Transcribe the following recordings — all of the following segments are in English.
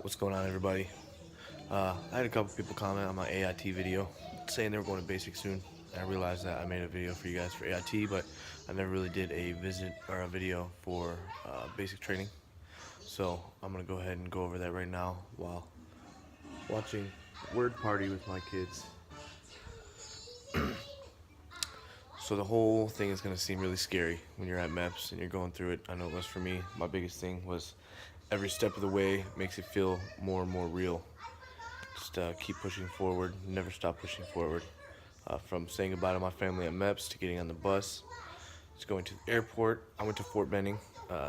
What's going on, everybody? I had a couple people comment on my AIT video saying they were going to basic soon. I realized that I made a video for you guys for AIT, but I never really did a visit or a video for basic training. So I'm gonna go ahead and go over that right now while watching Word Party with my kids. So the whole thing is gonna seem really scary when you're at MEPS and you're going through it. I know it was for me. My biggest thing was every step of the way makes it feel more and more real. Just keep pushing forward, never stop pushing forward. From saying goodbye to my family at MEPS to getting on the bus, to going to the airport. I went to Fort Benning,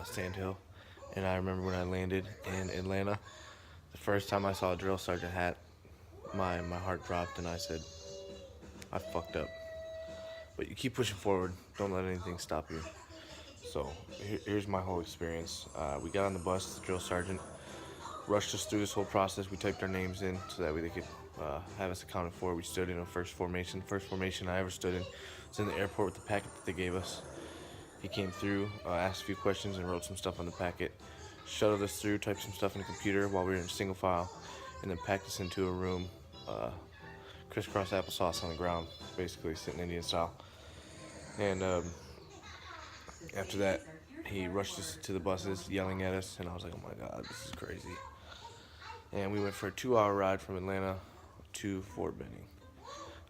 Sandhill, and I remember when I landed in Atlanta, the first time I saw a drill sergeant hat, my heart dropped and I said, I fucked up. But you keep pushing forward, don't let anything stop you. So here's my whole experience. We got on the bus, the drill sergeant rushed us through this whole process. We typed our names in so that way they could have us accounted for. We stood in a first formation. First formation I ever stood in was in the airport with the packet that they gave us. He came through, asked a few questions, and wrote some stuff on the packet. Shuttled us through, typed some stuff in the computer while we were in single file, and then packed us into a room, crisscross applesauce on the ground, basically sitting Indian style. And after that, he rushed us to the buses, yelling at us, and I was like, oh my god, this is crazy. And we went for a 2-hour ride from Atlanta to Fort Benning.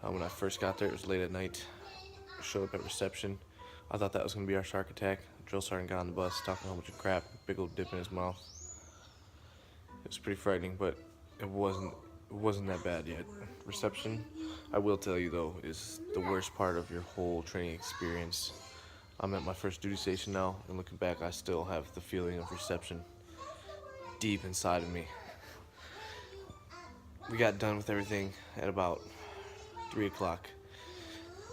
When I first got there, it was late at night. Showed up at reception. I thought that was going to be our shark attack. The drill sergeant got on the bus, talking a whole bunch of crap, big old dip in his mouth. It was pretty frightening, but it wasn't that bad yet. Reception, I will tell you though, is the worst part of your whole training experience. I'm at my first duty station now, and looking back, I still have the feeling of reception deep inside of me. We got done with everything at about 3 o'clock.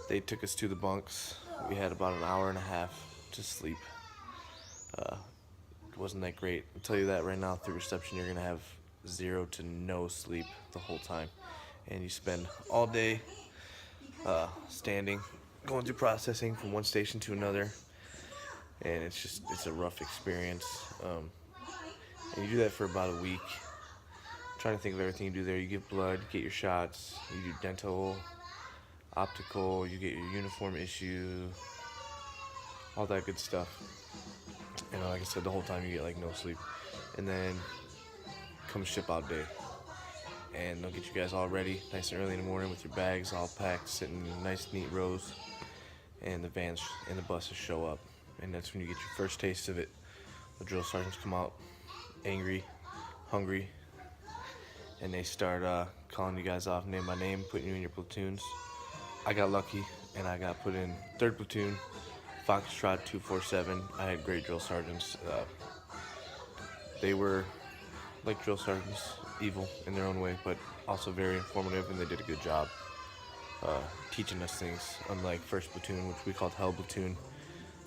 They took us to the bunks. We had about an hour and a half to sleep. It wasn't that great. I'll tell you that right now, through reception, you're gonna have 0 to no sleep the whole time. And you spend all day standing, going through processing from one station to another. And it's a rough experience. And you do that for about a week. Trying to think of everything you do there. You give blood, get your shots, you do dental, optical, you get your uniform issue, all that good stuff. And like I said, the whole time you get like no sleep. And then comes ship out day. And they'll get you guys all ready nice and early in the morning with your bags all packed, sitting in nice neat rows. And the vans and the buses show up. And that's when you get your first taste of it. The drill sergeants come out angry, hungry, and they start calling you guys off name by name, putting you in your platoons. I got lucky, and I got put in 3rd Platoon, Foxtrot 247. I had great drill sergeants. They were like drill sergeants, evil in their own way, but also very informative, and they did a good job teaching us things. Unlike 1st Platoon, which we called Hell Platoon,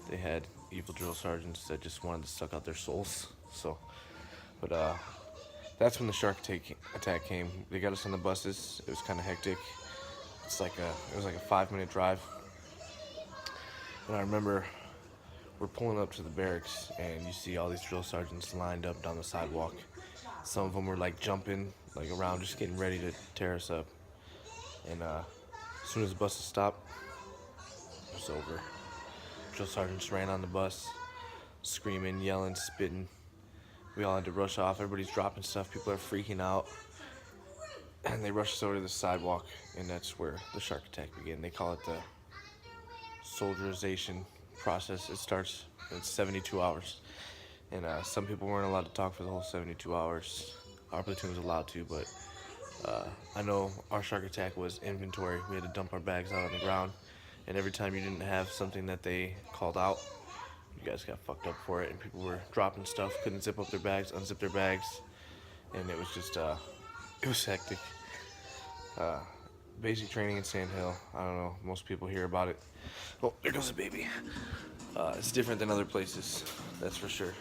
they had evil drill sergeants that just wanted to suck out their souls. But that's when the shark attack came. They got us on the buses. It was kind of hectic. It was like a 5-minute drive. And I remember we're pulling up to the barracks, and you see all these drill sergeants lined up down the sidewalk. Some of them were like jumping like around, just getting ready to tear us up. And as soon as the buses stopped, it was over. Drill sergeants ran on the bus, screaming, yelling, spitting. We all had to rush off. Everybody's dropping stuff. People are freaking out. And they rushed us over to the sidewalk, and that's where the shark attack began. They call it the soldierization process. It starts in 72 hours. And some people weren't allowed to talk for the whole 72 hours. Our platoon was allowed to, but I know our shark attack was inventory. We had to dump our bags out on the ground. And every time you didn't have something that they called out, you guys got fucked up for it, and people were dropping stuff, couldn't zip up their bags, unzip their bags, and it was just, it was hectic. Basic training in Sandhill, I don't know, most people hear about it. Oh, there goes a baby. It's different than other places, that's for sure.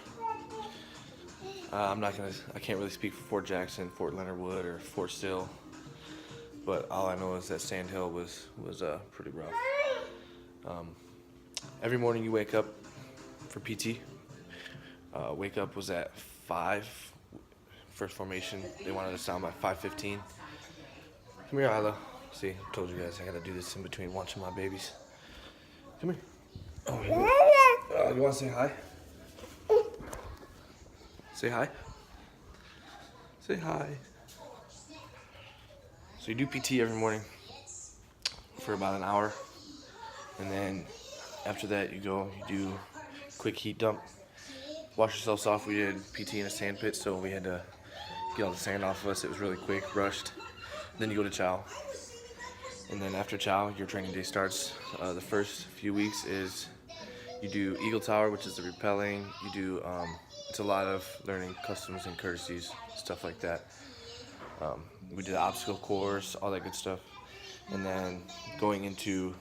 I can't really speak for Fort Jackson, Fort Leonard Wood, or Fort Sill, but all I know is that Sandhill was pretty rough. Every morning you wake up for PT. Wake up was at 5. first formation, they wanted to sound by 5:15. Come here, Isla. See, I told you guys I gotta do this in between watching my babies. Come here. Oh, you wanna say hi? Say hi. Say hi. So you do PT every morning for about an hour, and then after that you do quick heat dump. Wash yourselves off. We did PT in a sand pit, so we had to get all the sand off of us. It was really quick, rushed. Then you go to chow. And then after chow, your training day starts. The first few weeks is you do Eagle Tower, which is the rappelling. You do, it's a lot of learning customs and courtesies, stuff like that. We did the obstacle course, all that good stuff. And then going into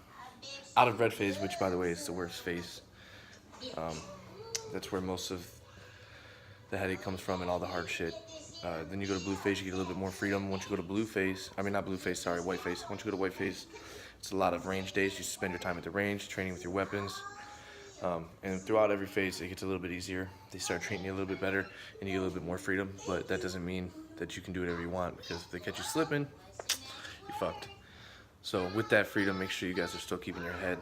out of red phase, which by the way is the worst phase. That's where most of the headache comes from and all the hard shit. Then you go to blue phase, you get a little bit more freedom. Once you go to blue phase, not blue phase, sorry, white phase. Once you go to white phase, it's a lot of range days. You spend your time at the range, training with your weapons. And throughout every phase, it gets a little bit easier. They start treating you a little bit better, and you get a little bit more freedom. But that doesn't mean that you can do whatever you want, because if they catch you slipping, you're fucked. So with that freedom, make sure you guys are still keeping your head.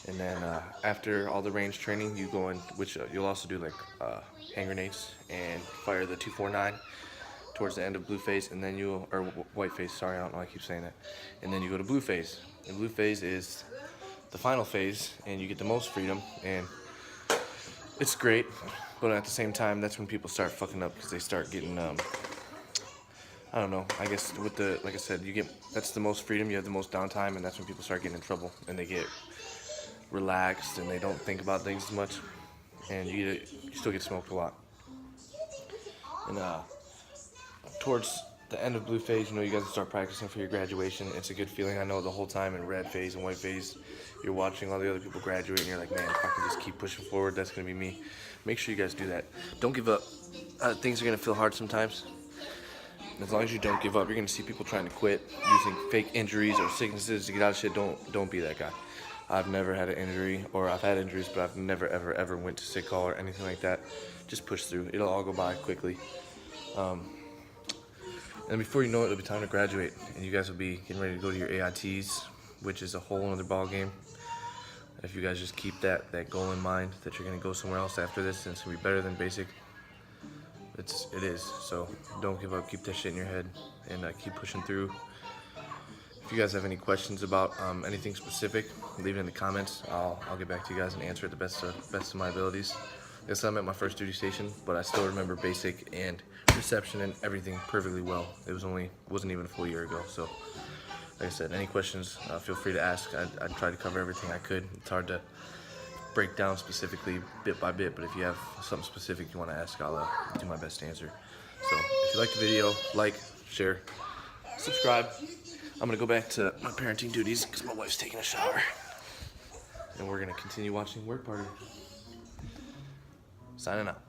And then after all the range training, you go in, which you'll also do like hand grenades and fire the 249 towards the end of blue phase, and then or white phase, sorry, I don't know why I keep saying that. And then you go to blue phase. And blue phase is the final phase, and you get the most freedom, and it's great. But at the same time, that's when people start fucking up, because they start getting, I don't know, I guess with like I said, that's the most freedom, you have the most downtime, and that's when people start getting in trouble, and they get relaxed, and they don't think about things as much, and you still get smoked a lot. And towards the end of blue phase, you guys start practicing for your graduation. It's a good feeling. I know the whole time in red phase and white phase, you're watching all the other people graduate, and you're like, man, if I can just keep pushing forward, that's gonna be me. Make sure you guys do that. Don't give up. Things are gonna feel hard sometimes. As long as you don't give up, you're gonna see people trying to quit using fake injuries or sicknesses to get out of shit. Don't be that guy. I've never had an injury, or I've had injuries, but I've never, ever went to sick call or anything like that. Just push through. It'll all go by quickly. And before you know it, it'll be time to graduate, and you guys will be getting ready to go to your AITs, which is a whole other ball game. If you guys just keep that goal in mind, that you're gonna go somewhere else after this, and it's gonna be better than basic. It is. So don't give up. Keep that shit in your head, and keep pushing through. If you guys have any questions about anything specific, leave it in the comments. I'll get back to you guys and answer it the best of my abilities. I guess I'm at my first duty station, but I still remember basic and reception and everything perfectly well. It wasn't even a full year ago. So, like I said, any questions, feel free to ask. I tried to cover everything I could. It's hard to break down specifically bit by bit, but if you have something specific you want to ask, I'll do my best to answer. So, if you like the video, like, share, subscribe. I'm gonna go back to my parenting duties because my wife's taking a shower, and we're gonna continue watching Work Party. Signing out.